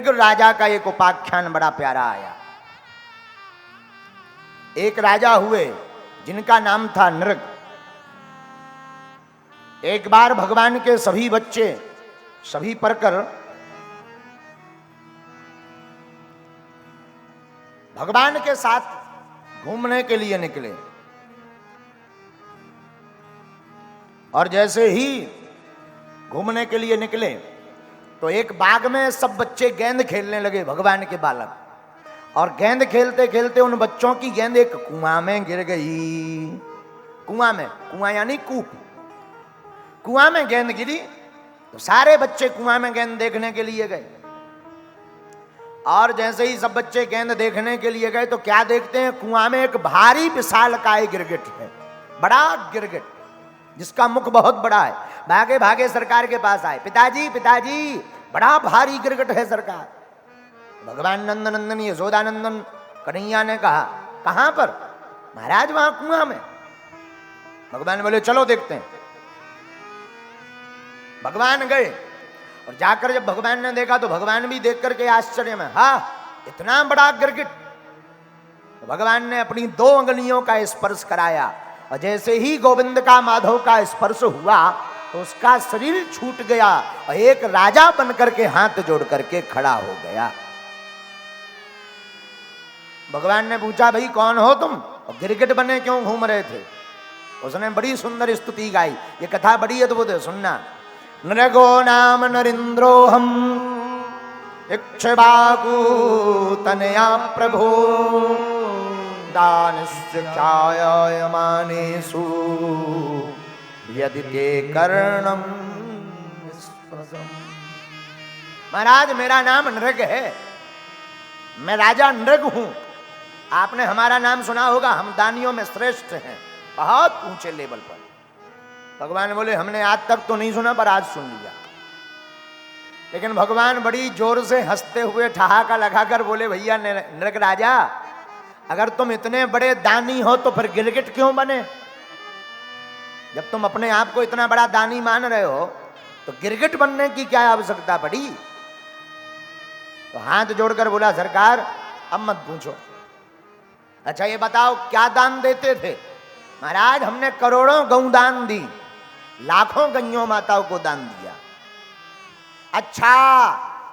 नृग राजा का एक उपाख्यान बड़ा प्यारा आया। एक राजा हुए जिनका नाम था नृग। एक बार भगवान के सभी बच्चे सभी पढ़कर भगवान के साथ घूमने के लिए निकले, और जैसे ही घूमने के लिए निकले तो एक बाग में सब बच्चे गेंद खेलने लगे, भगवान के बालक। और गेंद खेलते खेलते उन बच्चों की गेंद एक कुआं में गिर गई। कुआं में, कुआं यानी कूप, कुआं में गेंद गिरी तो सारे बच्चे कुआं में गेंद देखने के लिए गए। और जैसे ही सब बच्चे गेंद देखने के लिए गए तो क्या देखते हैं, कुआं में एक भारी विशालकाय गिरगिट है, बड़ा गिरगिट जिसका मुख बहुत बड़ा है। भागे भागे सरकार के पास आए, पिताजी पिताजी बड़ा भारी गिरगिट है सरकार। भगवान नंद नंदन यशोदानंदन कन्हैया ने कहा, कहां पर? महाराज वहां कुआं में। भगवान बोले चलो देखते हैं। भगवान गए और जाकर जब भगवान ने देखा तो भगवान भी देख करके आश्चर्य में, हाँ इतना बड़ा गिरगिट। तो भगवान ने अपनी 2 अंगुलियों का स्पर्श कराया और जैसे ही गोविंद का माधव का स्पर्श हुआ तो उसका शरीर छूट गया और एक राजा बनकर के हाथ जोड़ करके खड़ा हो गया। भगवान ने पूछा, भाई कौन हो तुम और गिरगिट बने क्यों घूम रहे थे? उसने बड़ी सुंदर स्तुति गाई। ये कथा बड़ी अद्भुत है, सुनना। नृगो नाम नरेंद्रोहम इक्ष्वाकु तनया प्रभो दानश्चायमानेषु यदि ते कर्णम। महाराज मेरा नाम नृग है, मैं राजा नृग हूं। आपने हमारा नाम सुना होगा, हम दानियों में श्रेष्ठ हैं, बहुत ऊंचे लेवल पर। भगवान बोले हमने आज तक तो नहीं सुना पर आज सुन लिया। लेकिन भगवान बड़ी जोर से हंसते हुए ठहाका लगाकर बोले, भैया नृग राजा अगर तुम इतने बड़े दानी हो तो फिर गिरगिट क्यों बने? जब तुम अपने आप को इतना बड़ा दानी मान रहे हो तो गिरगिट बनने की क्या आवश्यकता पड़ी? तो हाथ जोड़कर बोला, सरकार अब मत पूछो। अच्छा ये बताओ क्या दान देते थे? महाराज हमने करोड़ों गौ दान दी, लाखों गैयों माताओं को दान दिया। अच्छा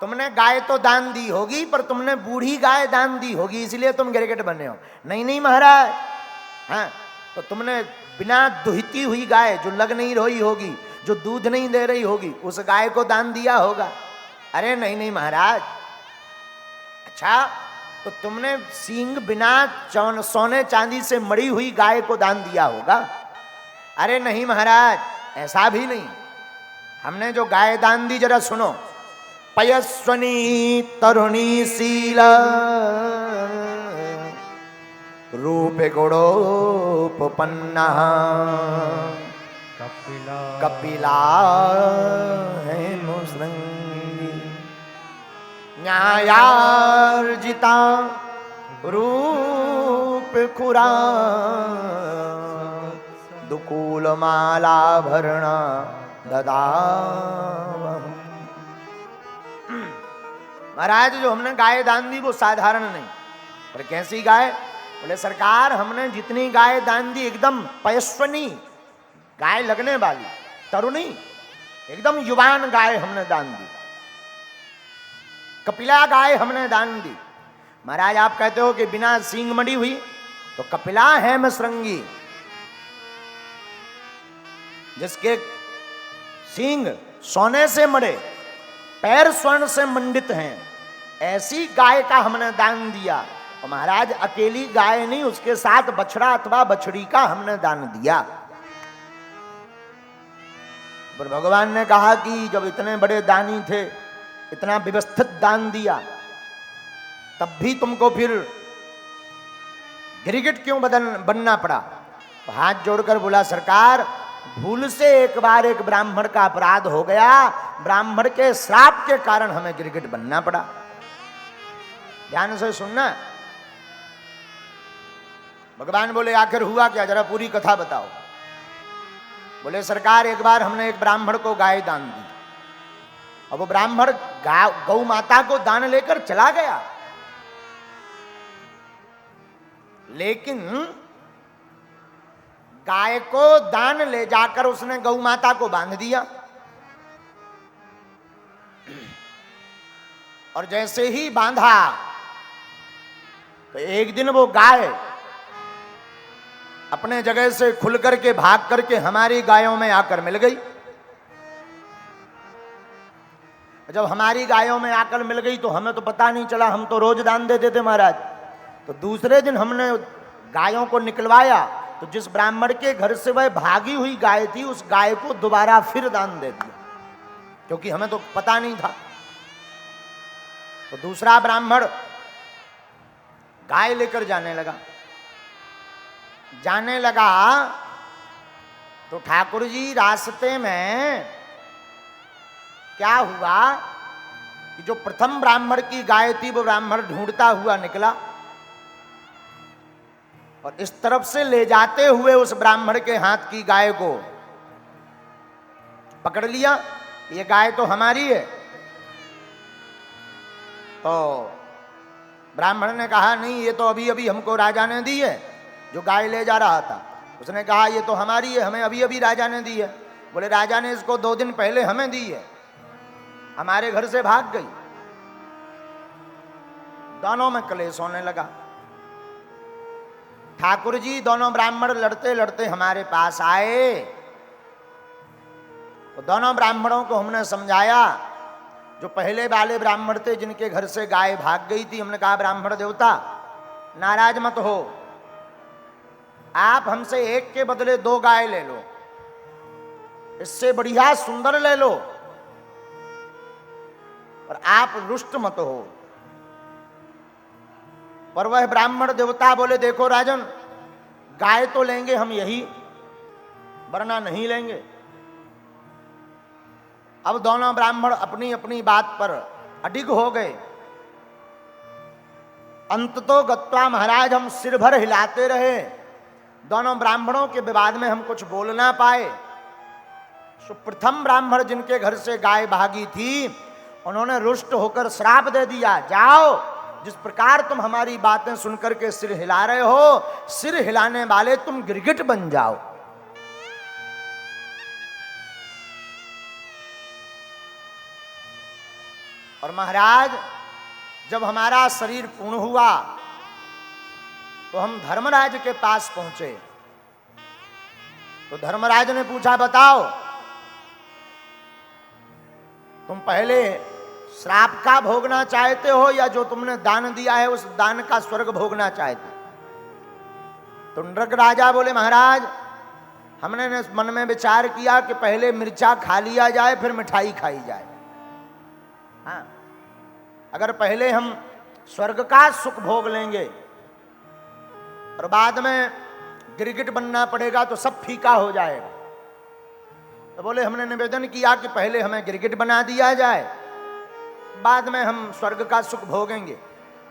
तुमने गाय तो दान दी होगी पर तुमने बूढ़ी गाय दान दी होगी इसलिए तुम गिरगिट बने हो। नहीं नहीं महाराज, हाँ तो तुमने बिना दुहती हुई गाय जो लग नहीं रही होगी, जो दूध नहीं दे रही होगी, उस गाय को दान दिया होगा। अरे नहीं नहीं महाराज। अच्छा तो तुमने सींग बिना सोने चांदी से मड़ी हुई गाय को दान दिया होगा। अरे नहीं महाराज, ऐसा भी नहीं। हमने जो गाय दान दी जरा सुनो। पयस्वनी तरुणी शील रूप गुणोपपन्ना कपिला है मुसृंगी न्यायार्जिता रूप खुरा दुकूल मालाभरण ददा। महाराज जो हमने गाय दान दी वो साधारण नहीं, पर कैसी गाय? बोले सरकार हमने जितनी गाय दान दी एकदम पयस्वनी गाय लगने वाली, तरुणी एकदम युवान गाय हमने दान दी। कपिला गाय हमने दान दी। महाराज आप कहते हो कि बिना सींग मड़ी हुई, तो कपिला है मसरंगी जिसके सींग सोने से मड़े, पैर स्वर्ण से मंडित हैं, ऐसी गाय का हमने दान दिया। और महाराज अकेली गाय नहीं, उसके साथ बछड़ा अथवा बछड़ी का हमने दान दिया। पर भगवान ने कहा कि जब इतने बड़े दानी थे, इतना व्यवस्थित दान दिया, तब भी तुमको फिर गिरगिट क्यों बनना पड़ा? तो हाथ जोड़कर बोला, सरकार भूल से एक बार एक ब्राह्मण का अपराध हो गया, ब्राह्मण के श्राप के कारण हमें गिरगिट बनना पड़ा। ध्यान से सुनना। भगवान बोले आखिर हुआ क्या, जरा पूरी कथा बताओ। बोले सरकार एक बार हमने एक ब्राह्मण को गाय दान दी, अब वो ब्राह्मण गौ माता को दान लेकर चला गया, लेकिन गाय को दान ले जाकर उसने गौ माता को बांध दिया। और जैसे ही बांधा तो एक दिन वो गाय अपने जगह से खुल करके भाग करके हमारी गायों में आकर मिल गई। जब हमारी गायों में आकर मिल गई तो हमें तो पता नहीं चला, हम तो रोज दान देते थे महाराज। तो दूसरे दिन हमने गायों को निकलवाया तो जिस ब्राह्मण के घर से वह भागी हुई गाय थी उस गाय को दोबारा फिर दान दे दिया, क्योंकि हमें तो पता नहीं था। तो दूसरा ब्राह्मण गाय लेकर जाने लगा तो ठाकुर जी रास्ते में क्या हुआ कि जो प्रथम ब्राह्मण की गाय थी वो ब्राह्मण ढूंढता हुआ निकला और इस तरफ से ले जाते हुए उस ब्राह्मण के हाथ की गाय को पकड़ लिया। ये गाय तो हमारी है। तो ब्राह्मण ने कहा नहीं, ये तो अभी अभी हमको राजा ने दी है, जो गाय ले जा रहा था। उसने कहा ये तो हमारी है, हमें अभी अभी राजा ने दी है। बोले राजा ने इसको 2 दिन पहले हमें दी है, हमारे घर से भाग गई। दोनों में कलेश होने लगा। ठाकुर जी दोनों ब्राह्मण लड़ते लड़ते हमारे पास आए तो दोनों ब्राह्मणों को हमने समझाया। जो पहले वाले ब्राह्मण थे जिनके घर से गाय भाग गई थी, हमने कहा ब्राह्मण देवता नाराज मत हो, आप हमसे एक के बदले 2 गाय ले लो, इससे बढ़िया सुंदर ले लो, पर आप रुष्ट मत हो। पर वह ब्राह्मण देवता बोले देखो राजन, गाय तो लेंगे हम यही, वरना नहीं लेंगे। अब दोनों ब्राह्मण अपनी अपनी बात पर अडिग हो गए। अंततो गत्वा महाराज हम सिर भर हिलाते रहे, दोनों ब्राह्मणों के विवाद में हम कुछ बोल ना पाए। प्रथम ब्राह्मण जिनके घर से गाय भागी थी उन्होंने रुष्ट होकर श्राप दे दिया, जाओ जिस प्रकार तुम हमारी बातें सुनकर के सिर हिला रहे हो, सिर हिलाने वाले तुम गिरगिट बन जाओ। और महाराज जब हमारा शरीर पूर्ण हुआ तो हम धर्मराज के पास पहुंचे। तो धर्मराज ने पूछा बताओ तुम पहले श्राप का भोगना चाहते हो या जो तुमने दान दिया है उस दान का स्वर्ग भोगना चाहते हो? तो नृग राजा बोले महाराज हमने मन में विचार किया कि पहले मिर्चा खा लिया जाए फिर मिठाई खाई जाए। हाँ, अगर पहले हम स्वर्ग का सुख भोग लेंगे और बाद में गिरगिट बनना पड़ेगा तो सब फीका हो जाएगा। तो बोले हमने निवेदन किया कि पहले हमें गिरगिट बना दिया जाए, बाद में हम स्वर्ग का सुख भोगेंगे।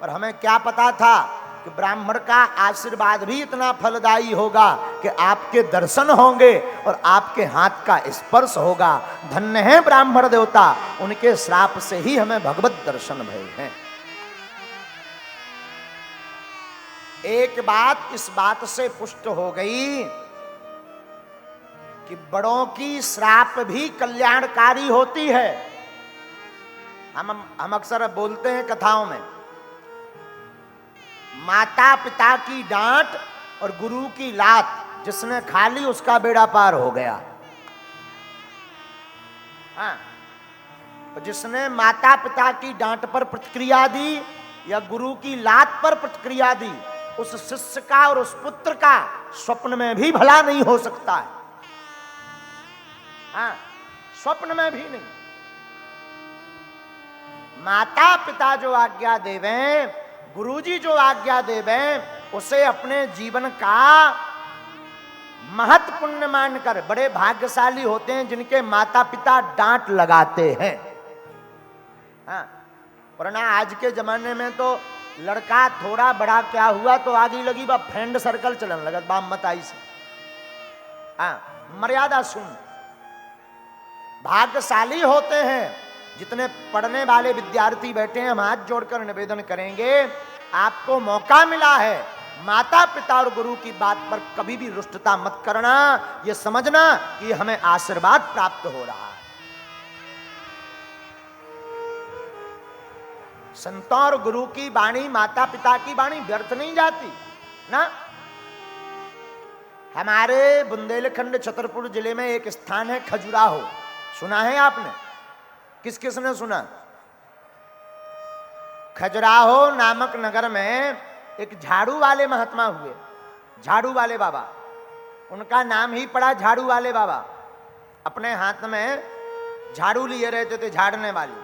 और हमें क्या पता था कि ब्राह्मण का आशीर्वाद भी इतना फलदायी होगा कि आपके दर्शन होंगे और आपके हाथ का स्पर्श होगा। धन्य है ब्राह्मण देवता, उनके श्राप से ही हमें भगवत दर्शन भय हैं। एक बात इस बात से पुष्ट हो गई कि बड़ों की श्राप भी कल्याणकारी होती है। हम अक्सर बोलते हैं कथाओं में, माता पिता की डांट और गुरु की लात जिसने खा ली उसका बेड़ा पार हो गया। हाँ, तो जिसने माता पिता की डांट पर प्रतिक्रिया दी या गुरु की लात पर प्रतिक्रिया दी, उस शिष्य का और उस पुत्र का स्वप्न में भी भला नहीं हो सकता है। हाँ, स्वप्न में भी नहीं। माता पिता जो आज्ञा देवें, गुरुजी जो आज्ञा देवें, उसे अपने जीवन का महत्व पुण्य मानकर, बड़े भाग्यशाली होते हैं जिनके माता पिता डांट लगाते हैं। हाँ, वरना आज के जमाने में तो लड़का थोड़ा बड़ा क्या हुआ तो आगे लगी बा फ्रेंड सर्कल चलन लगा बाम मताई से। हाँ, मर्यादा सुन। भाग्यशाली होते हैं जितने पढ़ने वाले विद्यार्थी बैठे हैं, हम हाथ जोड़कर निवेदन करेंगे, आपको मौका मिला है, माता पिता और गुरु की बात पर कभी भी रुष्टता मत करना, यह समझना कि हमें आशीर्वाद प्राप्त हो रहा है। संतों और गुरु की वाणी, माता पिता की वाणी व्यर्थ नहीं जाती ना। हमारे बुंदेलखंड छतरपुर जिले में एक स्थान है खजुराहो, सुना है आपने? किस किस ने सुना? खजुराहो नामक नगर में एक झाड़ू वाले महात्मा हुए, झाड़ू वाले बाबा, उनका नाम ही पड़ा झाड़ू वाले बाबा। अपने हाथ में झाड़ू लिए रहते थे, झाड़ने वाली,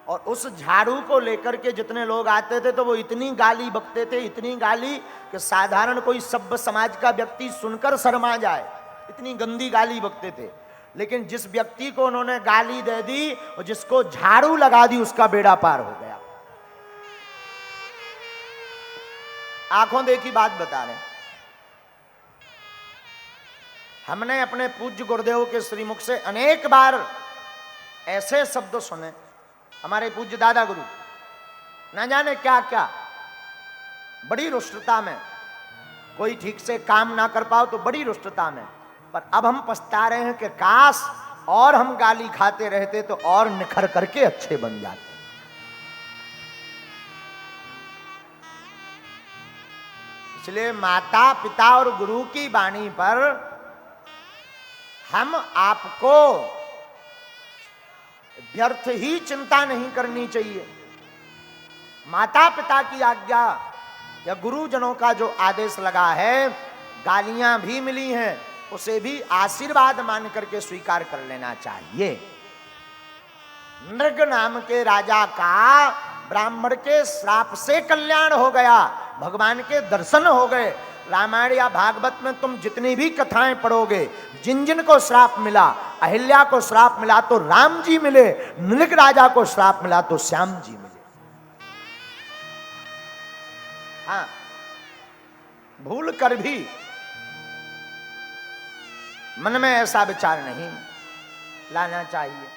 और उस झाड़ू को लेकर के जितने लोग आते थे तो वो इतनी गाली बकते थे, इतनी गाली कि साधारण कोई सभ्य समाज का व्यक्ति सुनकर शर्मा जाए, इतनी गंदी गाली बकते थे। लेकिन जिस व्यक्ति को उन्होंने गाली दे दी और जिसको झाड़ू लगा दी, उसका बेड़ा पार हो गया। आंखों देखी बात बता रहे। हमने अपने पूज्य गुरुदेव के श्रीमुख से अनेक बार ऐसे शब्द सुने, हमारे पूज्य दादा गुरु न जाने क्या क्या, बड़ी रुष्टता में, कोई ठीक से काम ना कर पाओ तो बड़ी रुष्टता में। पर अब हम पछता रहे हैं कि काश और हम गाली खाते रहते तो और निखर करके अच्छे बन जाते। इसलिए माता पिता और गुरु की वाणी पर हम आपको व्यर्थ ही चिंता नहीं करनी चाहिए। माता पिता की आज्ञा या गुरुजनों का जो आदेश लगा है, गालियां भी मिली हैं, उसे भी आशीर्वाद मान करके स्वीकार कर लेना चाहिए। नृग नाम के राजा का ब्राह्मण के श्राप से कल्याण हो गया, भगवान के दर्शन हो गए। रामायण या भागवत में तुम जितनी भी कथाएं पढ़ोगे, जिन जिन को श्राप मिला, अहिल्या को श्राप मिला तो राम जी मिले, नृग राजा को श्राप मिला तो श्याम जी मिले। हाँ, भूल कर भी मन में ऐसा विचार नहीं लाना चाहिए।